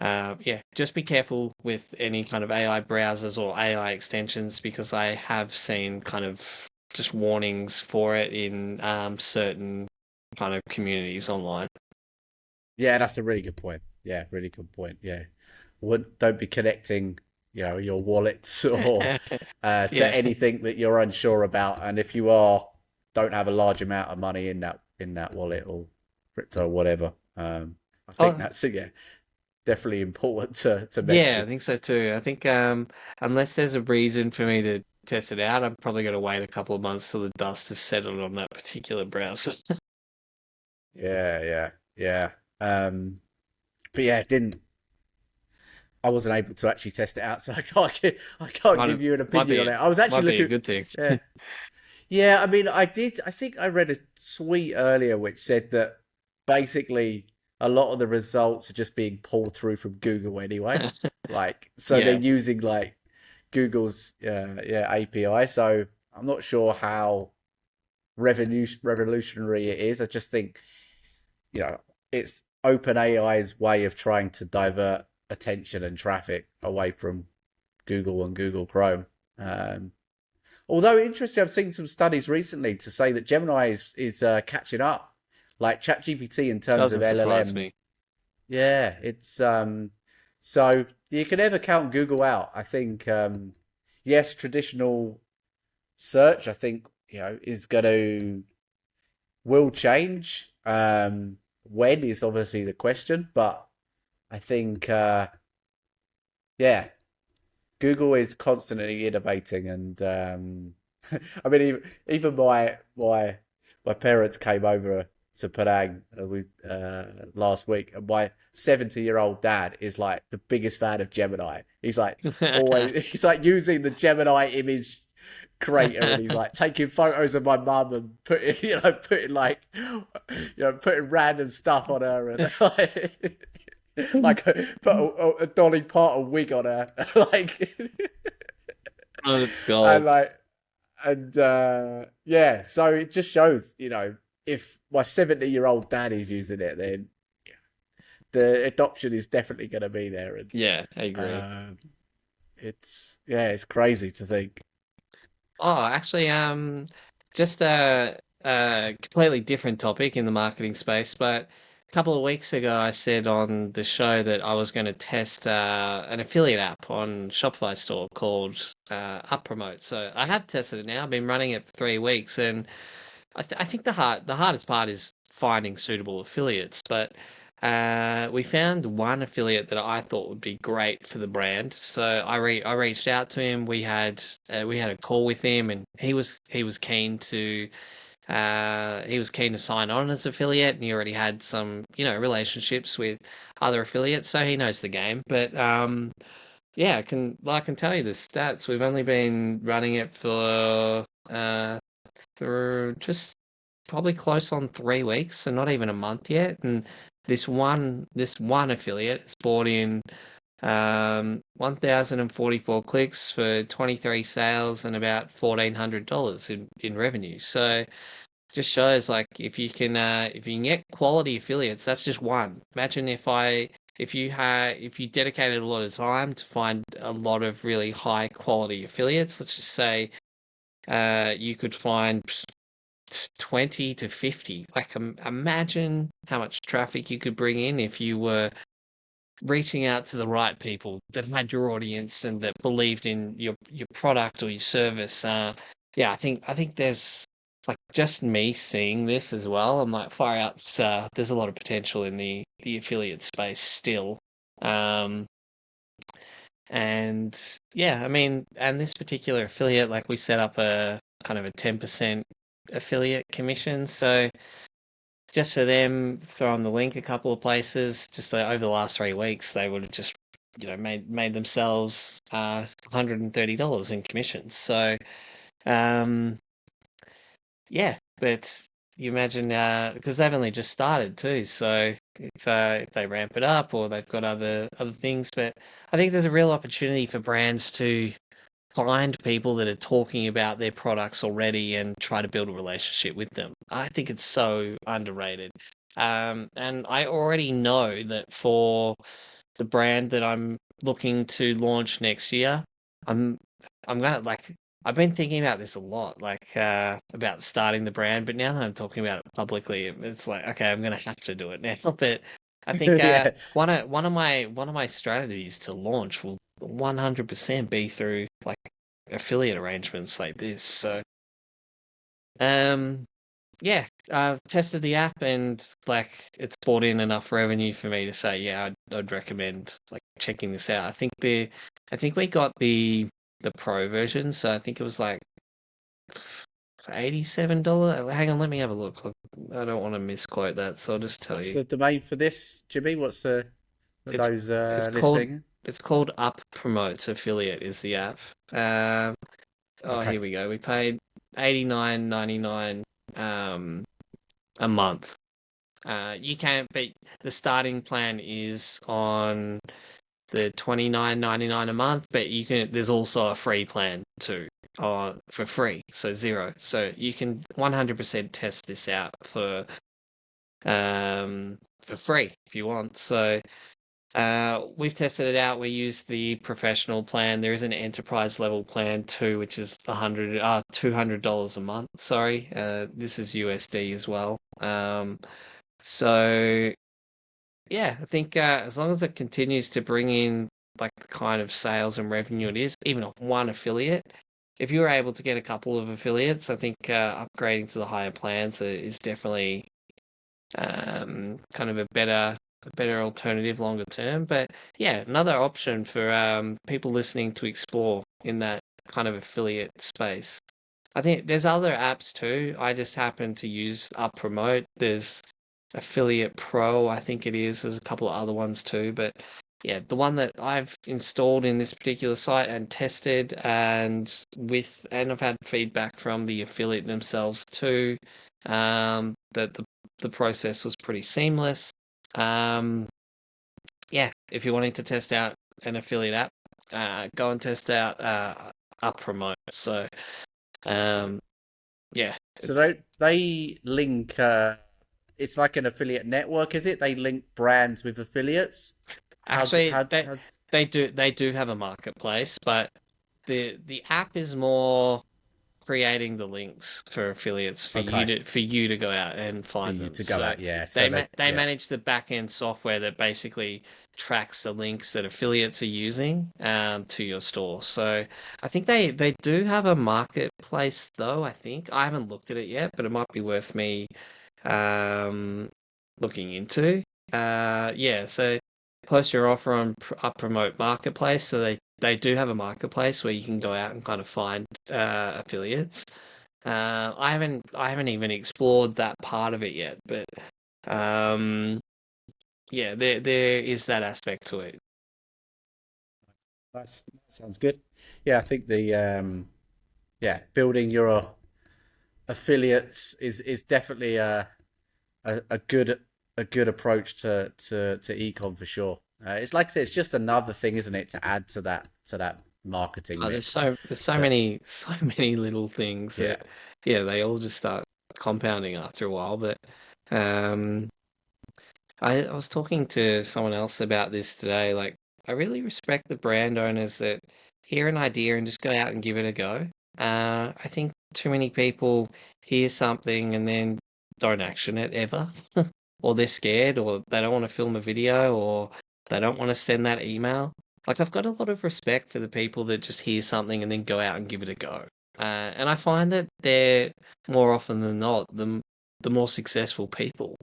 yeah, just be careful with any kind of AI browsers or AI extensions, because I have seen kind of just warnings for it in certain kind of communities online. Yeah, that's a really good point. Yeah, really good point. Yeah. Don't be connecting, your wallets or to Yeah. anything that you're unsure about. And if you are, don't have a large amount of money in that wallet or crypto or whatever. I think Oh, that's yeah, definitely important to yeah, I mention. think so too. I think unless there's a reason for me to test it out, I'm probably going to wait a couple of months till the dust has settled on that particular browser. Yeah, yeah, yeah. But yeah, didn't I wasn't able to actually test it out, so I can't Might give you an might opinion on be it. I was actually might be a looking. good thing. Yeah, yeah. I mean, I did. I think I read a tweet earlier which said that basically a lot of the results are just being pulled through from Google anyway. Like, so they're Yeah. using like Google's yeah API. So I'm not sure how revolutionary it is. I just think it's OpenAI's way of trying to divert attention and traffic away from Google and Google Chrome. Um, Although interesting, I've seen some studies recently to say that Gemini is catching up, like ChatGPT in terms of Doesn't surprise LLM. me. Yeah, it's so you can never count Google out. I think yes, traditional search, I think is going to will change. When is obviously the question, but I think yeah, Google is constantly innovating, and I mean, even my parents came over to Penang last week, and my 70-year-old dad is like the biggest fan of Gemini. He's like always he's like using the Gemini image creator, and he's like taking photos of my mum and putting putting random stuff on her, and like put a Dolly Parton wig on her, like Oh, it's and gold. yeah, so it just shows, if my 70-year-old dad is using it, then the adoption is definitely going to be there, and Yeah, I agree. um, it's crazy to think. Oh, actually, just a completely different topic in the marketing space, but a couple of weeks ago, I said on the show that I was going to test an affiliate app on Shopify store called UpPromote. So I have tested it now. I've been running it for 3 weeks, and I think the hardest part is finding suitable affiliates. But we found one affiliate that I thought would be great for the brand. So I reached out to him. We had a call with him, and he was keen to sign on as affiliate, and he already had some relationships with other affiliates, so he knows the game. But yeah, I can tell you the stats. We've only been running it for just probably close on 3 weeks, so not even a month yet. And this one affiliate has brought in 1,044 clicks for 23 sales and about $1,400 in revenue. So just shows like if you can get quality affiliates, that's just one. Imagine if you dedicated a lot of time to find a lot of really high quality affiliates. Let's just say you could find 20 to 50. Like, imagine how much traffic you could bring in if you were reaching out to the right people that had your audience and that believed in your product or your service. Yeah, I think there's like just me seeing this as well. I'm like far out. There's a lot of potential in the affiliate space still. Um, and yeah, I mean, and this particular affiliate, like we set up a kind of a 10% affiliate commission. So just for them throwing the link a couple of places, just over the last 3 weeks, they would have just made themselves $130 in commissions. So um, yeah, but you imagine because they've only just started too, so if they ramp it up or they've got other things, but I think there's a real opportunity for brands to find people that are talking about their products already and try to build a relationship with them. I think it's so underrated. And I already know that for the brand that I'm looking to launch next year, I'm I'm gonna like I've been thinking about this a lot, like about starting the brand, but now that I'm talking about it publicly, it's like okay, I'm gonna have to do it now. But I think Yeah. one of my strategies to launch will 100% be through like affiliate arrangements like this. So um yeah, I've tested the app and like it's brought in enough revenue for me to say, yeah, I'd recommend like checking this out. I think we got the pro version, so I think it was like $87. Hang on, let me have a look. Look, I don't want to misquote that, so I'll just tell What's you. the domain for this, Jimmy? What's the for It's those it's called listening? it's called Up Promote Affiliate is the app. Um, oh, Okay. here we go. We paid 89.99 um a month. You can, but the starting plan is on the 29.99 a month, but you can. There's also a free plan too, for free, so zero. So you can 100% test this out for free if you want. So we've tested it out. We use the professional plan. There is an enterprise level plan too, which is $200 a month. Sorry, this is USD as well. So yeah, I think as long as it continues to bring in like the kind of sales and revenue it is, even off one affiliate, if you're able to get a couple of affiliates, I think upgrading to the higher plans is definitely kind of a better alternative longer term. But yeah, another option for people listening to explore in that kind of affiliate space. I think there's other apps too. I just happen to use Up Promote. There's Affiliate Pro, I think it is. There's a couple of other ones too, but yeah, the one that I've installed in this particular site and tested and I've had feedback from the affiliate themselves too, that the process was pretty seamless. Um, yeah, if you're wanting to test out an affiliate app, go and test out Up Promote. So So, um, yeah, so it's they link. It's like an affiliate network, is it? They link brands with affiliates. actually How? they do have a marketplace, but the app is more creating the links for affiliates Okay, for you to go out and for find you them. to go So out. Yeah. So they yeah. manage the back end software that basically tracks the links that affiliates are using to your store. So I think they do have a marketplace though. I think I haven't looked at it yet, but it might be worth me um, looking into. Yeah, so post your offer on Up Promote Marketplace. So they do have a marketplace where you can go out and kind of find affiliates. I haven't even explored that part of it yet, but um, yeah, there is that aspect to it. That sounds good. Yeah, I think the yeah, building your affiliates is definitely a good approach to ecom for sure. It's like I said, it's just another thing, isn't it, to add to that marketing Oh, there's mix. so That many so many little things yeah, that yeah they all just start compounding after a while. But um, I was talking to someone else about this today. Like, I really respect the brand owners that hear an idea and just go out and give it a go. I think too many people hear something and then don't action it ever, or they're scared, or they don't want to film a video, or they don't want to send that email. Like, I've got a lot of respect for the people that just hear something and then go out and give it a go. And I find that they're more often than not the more successful people,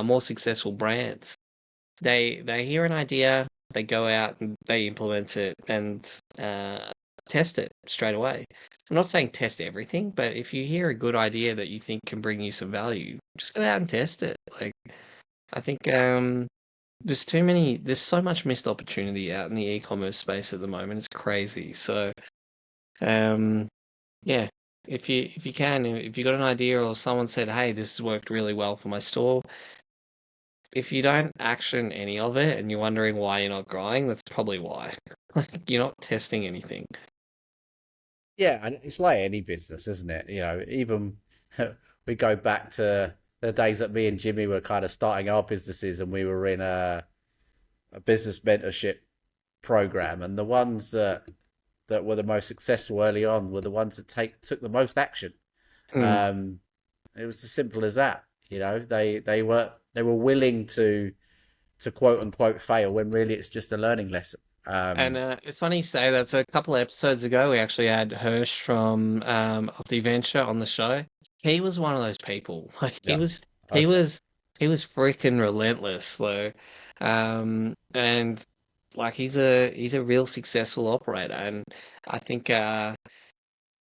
more successful brands. They hear an idea, they go out and they implement it and test it straight away. I'm not saying test everything, but if you hear a good idea that you think can bring you some value, just go out and test it. Like I think there's so much missed opportunity out in the e-commerce space at the moment. It's crazy. So um yeah, if you can, if you got an idea or someone said, "Hey, this has worked really well for my store," if you don't action any of it and you're wondering why you're not growing, that's probably why. Like you're not testing anything. Yeah, and it's like any business, isn't it? You know, even we go back to the days that me and Jimmy were kind of starting our businesses, and we were in a business mentorship program, and the ones that were the most successful early on were the ones that took the most action. Mm. Um, it was as simple as that. You know, they were willing to quote unquote fail when really it's just a learning lesson. And it's funny you say that. So a couple of episodes ago, we actually had Hirsch from OptiVenture on the show. He was one of those people. Like Yeah, he I've was, he was freaking relentless, though. And like he's a real successful operator. And I think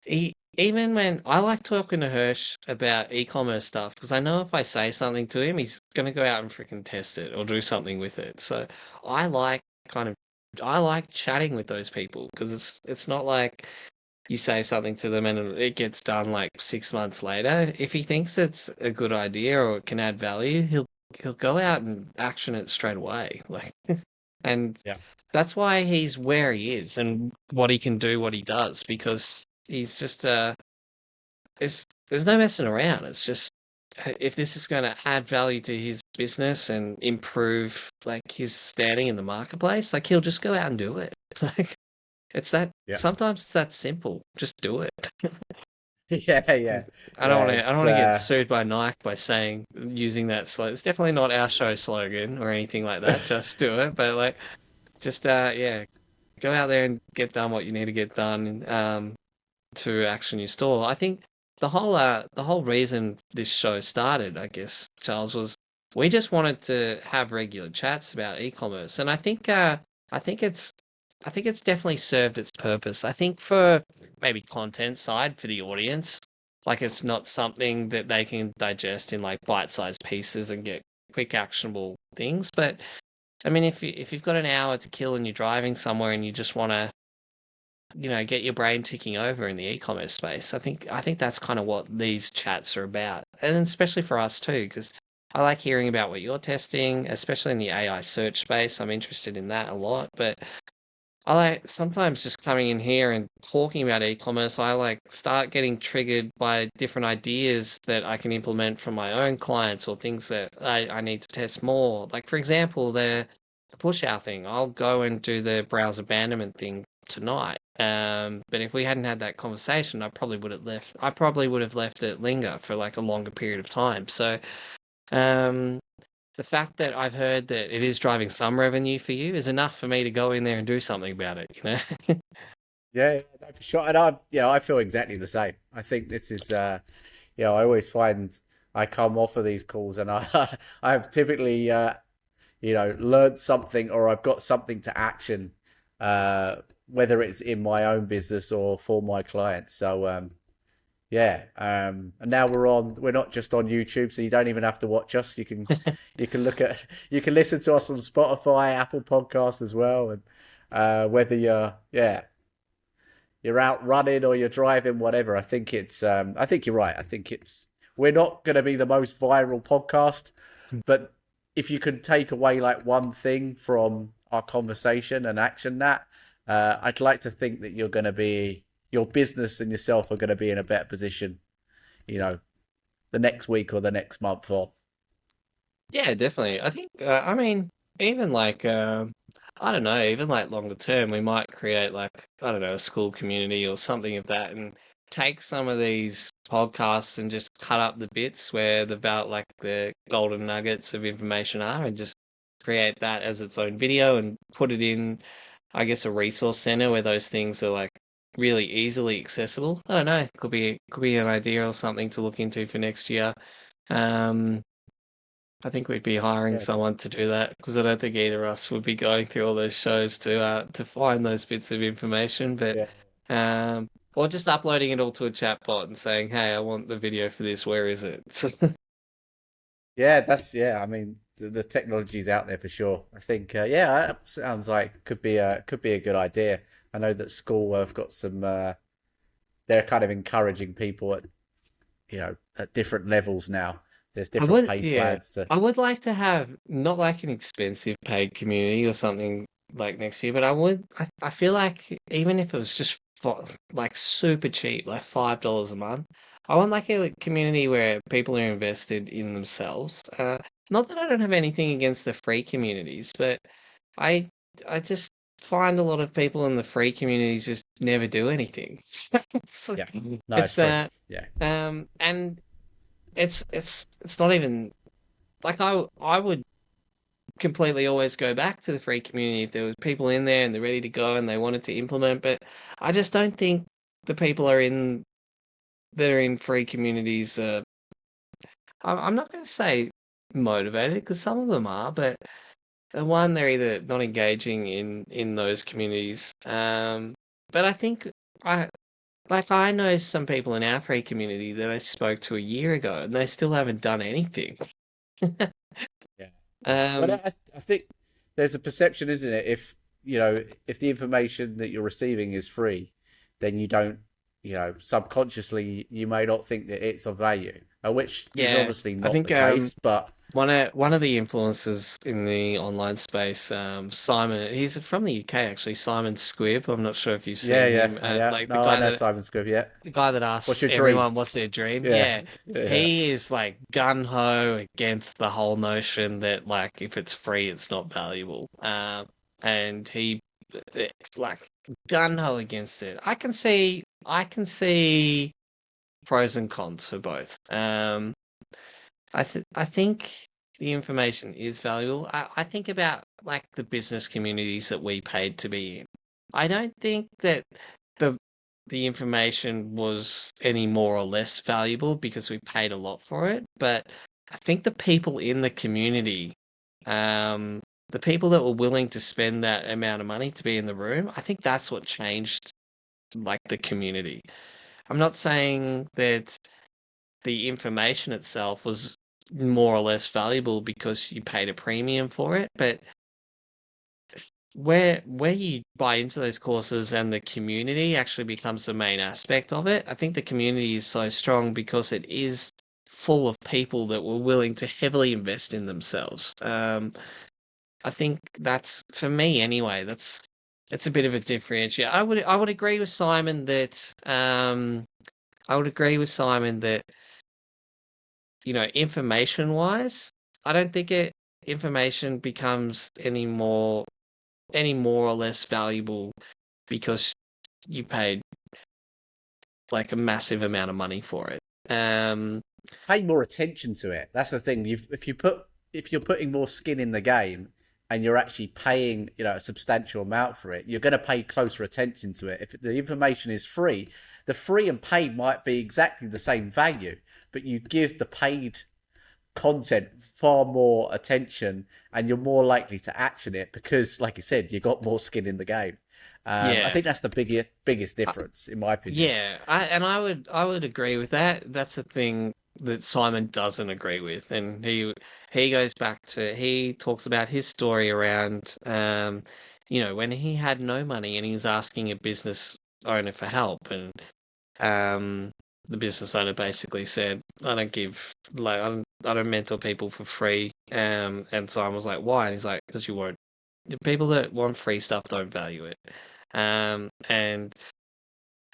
he even when I like talking to Hirsch about e-commerce stuff because I know if I say something to him, he's gonna go out and freaking test it or do something with it. So I like kind of I like chatting with those people because it's not like you say something to them and it gets done like 6 months later. If he thinks it's a good idea or it can add value, he'll go out and action it straight away. Like and yeah. that's why he's where he is and what he can do, what he does, because he's just there's no messing around. It's just if this is going to add value to his business and improve like his standing in the marketplace, like he'll just go out and do it. Like it's that Yeah. sometimes it's that simple. Just do it. Yeah, yeah, yeah. I don't It's want to get sued by Nike by saying using that slogan. It's definitely not our show slogan or anything like that. Just do it. But like just yeah, go out there and get done what you need to get done. To action your store. I think the whole reason this show started, I guess, Charles, was we just wanted to have regular chats about e-commerce, and I think it's I think it's definitely served its purpose. I think for maybe content side for the audience, like it's not something that they can digest in like bite-sized pieces and get quick actionable things, but I mean, if you've got an hour to kill and you're driving somewhere and you just want to get your brain ticking over in the e-commerce space. I think that's kind of what these chats are about, and especially for us too, because I like hearing about what you're testing, especially in the AI search space. I'm interested in that a lot, but I like sometimes just coming in here and talking about e-commerce. I like start getting triggered by different ideas that I can implement from my own clients or things that I need to test more. Like for example, the push out thing. I'll go and do the browse abandonment thing tonight. But if we hadn't had that conversation, I probably would have left it linger for like a longer period of time. So um, the fact that I've heard that it is driving some revenue for you is enough for me to go in there and do something about it, you know? yeah, yeah, no, for sure. And I feel exactly the same. I think this is, I always find I come off of these calls and I, I've typically, learned something or I've got something to action, whether it's in my own business or for my clients. So, yeah, and now we're not just on YouTube, so you don't even have to watch us. You can you can listen to us on Spotify, Apple Podcasts as well, and whether you're out running or you're driving, whatever. I think you're right. I think we're not going to be the most viral podcast, but if you could take away like one thing from our conversation and action that, I'd like to think that your business and yourself are going to be in a better position, you know, the next week or the next month or Yeah, definitely. I think, I mean, even like, I don't know, even like longer term, we might create like, I don't know, a school community or something of that and take some of these podcasts and just cut up the bits where about like the golden nuggets of information are and just create that as its own video and put it in, I guess, a resource center where those things are like really easily accessible. I don't know, could be an idea or something to look into for next year. Um, I think we'd be hiring yeah, someone to do that because I don't think either of us would be going through all those shows to find those bits of information. But yeah, or just uploading it all to a chat bot and saying, "Hey, I want the video for this. Where is it?" yeah. I mean, the technology's out there for sure. I think, that sounds like could be a good idea. I know that school have got some. they're kind of encouraging people at at different levels now. There's I different would, paid yeah, plans to. I would like to have not like an expensive paid community or something like next year, but I feel like even if it was just for, like super cheap, like $5 a month, I want like a community where people are invested in themselves. Not that I don't have anything against the free communities, but I I just find a lot of people in the free communities just never do anything. It's, Yeah, no, it's it's true. Yeah, and it's not even like I would completely always go back to the free community if there was people in there and they're ready to go and they wanted to implement, but I just don't think the people are in that are in free communities. I'm not going to say motivated because some of them are, but one they're either not engaging in those communities. But I think I I know some people in our free community that I spoke to a year ago and they still haven't done anything. yeah. But Um, I think there's a perception, isn't it? If the information that you're receiving is free, then you don't, subconsciously you may not think that it's of value, which is yeah, obviously I not the think case. But one of the influencers in the online space, Simon, he's from the UK actually, Simon Squibb. I'm not sure if you've yeah, seen yeah, him. yeah. Like No, I know Simon Scribb. Yeah. the guy that What's asks your dream? everyone what's their dream. Yeah, Yeah, yeah, he is like gun ho against the whole notion that like if it's free, it's not valuable. And he like gun ho against it. I can see pros and cons for both. I think the information is valuable. I think about like the business communities that we paid to be in. I don't think that the the information was any more or less valuable because we paid a lot for it, but I think the people in the community, the people that were willing to spend that amount of money to be in the room, I think that's what changed like the community. I'm not saying that the information itself was more or less valuable because you paid a premium for it, but where you buy into those courses and the community actually becomes the main aspect of it. I think the community is so strong because it is full of people that were willing to heavily invest in themselves. I think that's for me anyway. That's it's a bit of a differentiator. I would agree with Simon that I would agree with Simon that information wise, I don't think information becomes any more or less valuable because you paid like a massive amount of money for it. pay more attention to it. That's the thing. If you're putting more skin in the game and you're actually paying a substantial amount for it, you're going to pay closer attention to it. If the information is free, the free and paid might be exactly the same value, but you give the paid content far more attention and you're more likely to action it because, like you said, you got more skin in the game. I yeah, think that's the biggest uh, difference, in my opinion. yeah. I would agree with that. That's the thing that Simon doesn't agree with, and he goes back to he talks about his story around when he had no money and he was asking a business owner for help and Um, the business owner basically said, "I don't give like I don't mentor people for free." And Simon was like, "Why?" And he's like, "Because you won't. The people that want free stuff don't value it." And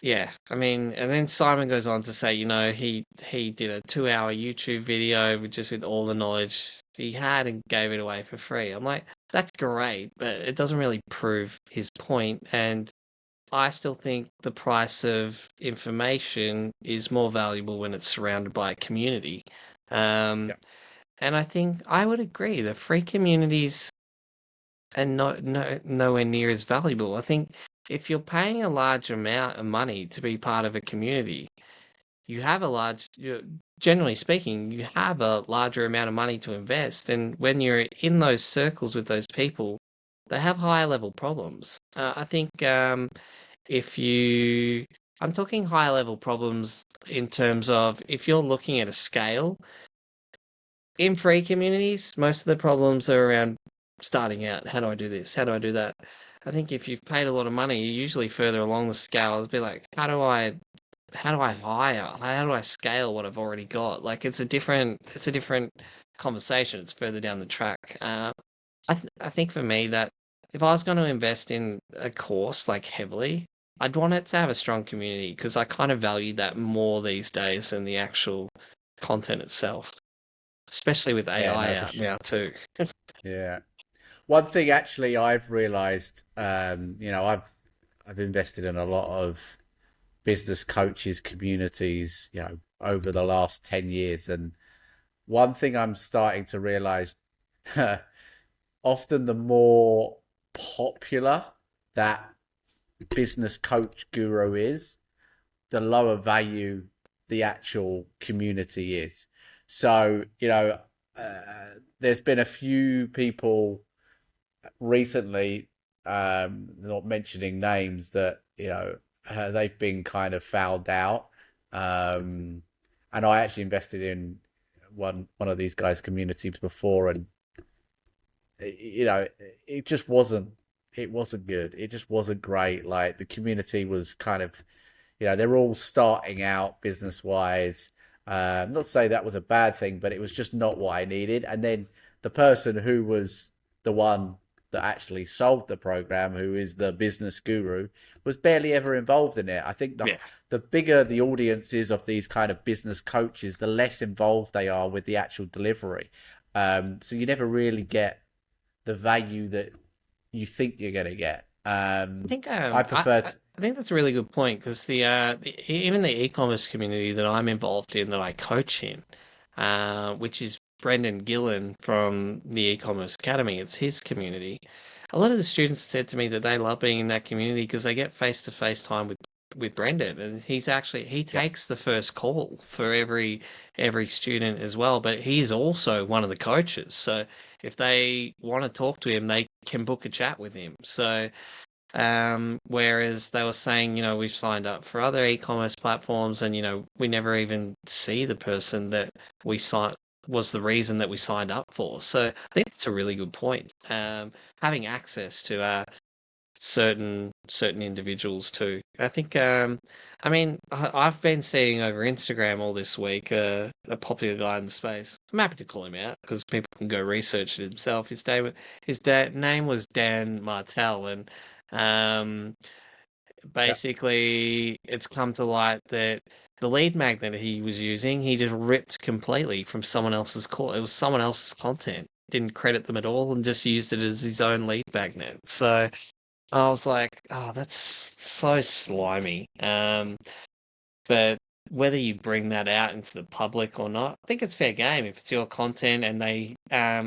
yeah, I mean, and then Simon goes on to say, he did a 2-hour YouTube video with just with all the knowledge he had and gave it away for free. I'm like, that's great, but it doesn't really prove his point. And I still think the price of information is more valuable when it's surrounded by a community. Um, Yeah. and I think I would agree the free communities are nowhere near as valuable. I think if you're paying a large amount of money to be part of a community, generally speaking, you have a larger amount of money to invest. And when you're in those circles with those people, they have higher level problems. I think if you I'm talking high level problems in terms of if you're looking at a scale in free communities, most of the problems are around starting out. How do I do this? How do I do that? I think if you've paid a lot of money, you're usually further along the scale. It's be like, how do I how do I hire? How do I scale what I've already got? Like it's a different conversation. It's further down the track. I think for me that if I was going to invest in a course like heavily, I'd want it to have a strong community because I kind of value that more these days than the actual content itself, especially with Yeah, AI no, for out sure. now too. Yeah. One thing actually I've realized, I've invested in a lot of business coaches communities, over the last 10 years. And one thing I'm starting to realize, often the more popular that business coach guru is, the lower value the actual community is. So, there's been a few people recently, not mentioning names, that they've been kind of fouled out. And I actually invested in one of these guys' communities before, and it just wasn't good. It just wasn't great. Like the community was kind of, they're all starting out business wise. Not to say that was a bad thing, but it was just not what I needed. And then the person who was the one that actually sold the program, who is the business guru, was barely ever involved in it. I think the Yeah, the bigger the audience is of these kind of business coaches, the less involved they are with the actual delivery. So you never really get the value that you think you're going to get. I think I I, prefer I to, I think that's a really good point because even the e-commerce community that I'm involved in that I coach in, which is Brendan Gillen from the e-commerce academy, it's his community. A lot of the students said to me that they love being in that community because they get face-to-face time with Brendan, and he yeah, takes the first call for every student as well. But he's also one of the coaches, so if they want to talk to him, they can book a chat with him. So. Whereas they were saying, we've signed up for other e-commerce platforms and, we never even see the person that we signed was the reason that we signed up for. So I think it's a really good point. Having access to certain individuals too. I think I mean I've been seeing over Instagram all this week a popular guy in the space. I'm happy to call him out because people can go research it himself. His name was Dan Martell, and um yeah. basically it's come to light that the lead magnet he was using, he just ripped completely from someone else's call. It was someone else's content. Didn't credit them at all and just used it as his own lead magnet. So I was like, oh, that's so slimy. But whether you bring that out into the public or not, I think it's fair game if it's your content and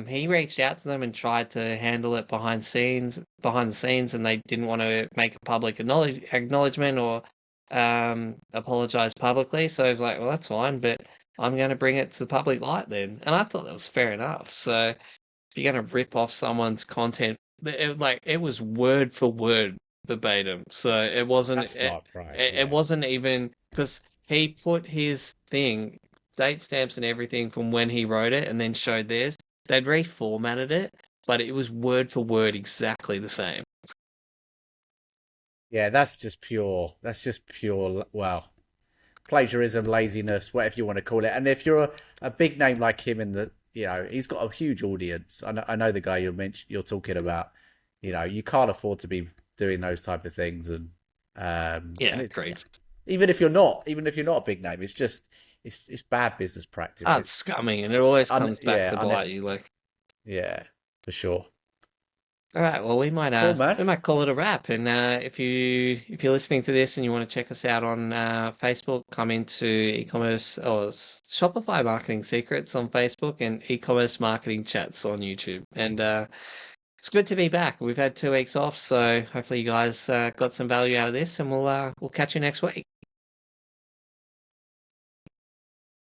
he reached out to them and tried to handle it behind the scenes, and they didn't want to make a public acknowledgement or apologize publicly. So I was like, well, that's fine, but I'm going to bring it to the public light then. And I thought that was fair enough. So if you're going to rip off someone's content, it was word for word verbatim. So it wasn't That's not right. it Yeah. wasn't even because he put his thing, date stamps and everything from when he wrote it and then showed theirs. They'd reformatted it, but it was word for word exactly the same. Yeah, that's just pure, well, plagiarism, laziness, whatever you want to call it. And if you're a big name like him he's got a huge audience. I know the guy you're talking about. You can't afford to be doing those type of things. And Yeah, yeah. agreed. Even if you're not a big name, it's bad business practice. Oh, it's scummy, and it always comes back Yeah, to bite you. Like, yeah, for sure. all right, well, Cool, man. we might call it a wrap. And if you're listening to this and you want to check us out on Facebook, come into e-commerce or Shopify Marketing Secrets on Facebook and e-commerce marketing chats on YouTube. And it's good to be back. We've had 2 weeks off, so hopefully you guys got some value out of this, and we'll catch you next week.